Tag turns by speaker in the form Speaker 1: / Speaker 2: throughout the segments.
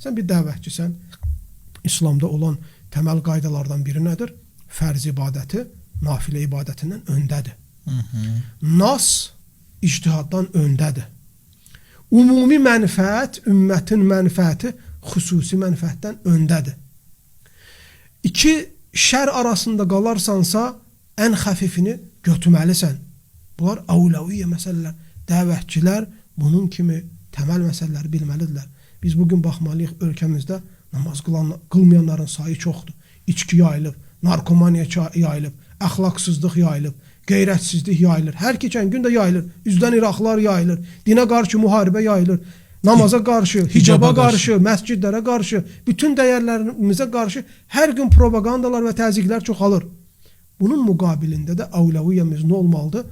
Speaker 1: Sən bir dəvətçisən. İslamda olan təməl qaydalardan biri nədir? Fərz ibadəti nafilə ibadətindən öndədir. Nas ictihaddan öndədir. Ümumi mənfəət, ümmətin mənfəəti xüsusi mənfəətdən öndədir. İki şər arasında qalarsansa, ən xəfifini götürməlisən. Bunlar əvleviyyə məsələlər. Dəvətçilər bunun kimi təməl məsələləri bilməlidirlər. Biz bugün baxmalıyıq ölkəmizdə namaz qılmayanların sayı çoxdur. İçki yayılıb, narkomaniya yayılıb, əxlaqsızlıq yayılıb, qeyrətsizlik yayılır. Hər keçən gün də yayılır. Üzdən iraqlar yayılır. Dinə qarşı müharibə yayılır. Namaza qarşı, hicaba qarşı, məscidlərə qarşı, bütün dəyərlərimizə qarşı hər gün propagandalar və təzyiqlər çoxalır. Bunun müqabilində də əvləviyyəmiz nə olmalıdır?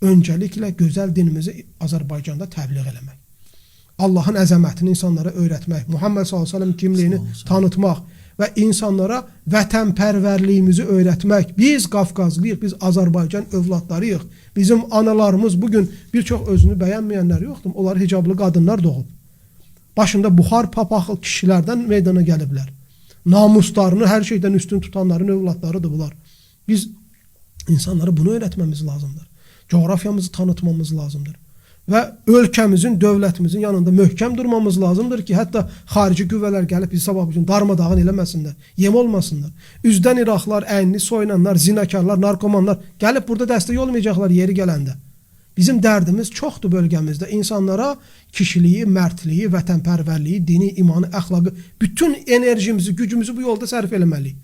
Speaker 1: Öncəliklə gözəl dinimizi Azərbaycanda təbliğ eləmək. Allahın əzəmətini insanlara öyrətmək, Muhammed s.ə.v kimliyini tanıtmaq və insanlara vətənpərvərliyimizi öyrətmək. Biz Qafqazlıyıq, biz Azərbaycan övladlarıyıq. Bizim analarımız bugün bir çox özünü bəyənməyənlər yoxdur. Onlar hicablı qadınlar doğub. Başında buxar papaqlı kişilərdən meydana gəliblər. Namuslarını hər şeydən üstün tutanların övladlarıdır bunlar. Biz insanlara bunu öyrətməmiz lazımdır. Coğrafyamızı tanıtmamız lazımdır. Və ölkəmizin, dövlətimizin yanında möhkəm durmamız lazımdır ki, hətta xarici qüvvələr gəlib bizi sabah bugün darmadağın eləməsinlər, yem olmasınlar. Üzdən iraqlar, əyni soyunanlar, zinakarlar, narkomanlar gəlib burada dəstək olmayacaqlar yeri gələndə. Bizim dərdimiz çoxdur bölgəmizdə. İnsanlara kişiliyi, mərdliyi, vətənpərvərliyi, dini, imanı, əxlaqı, bütün enerjimizi, gücümüzü bu yolda sərf eləməliyik.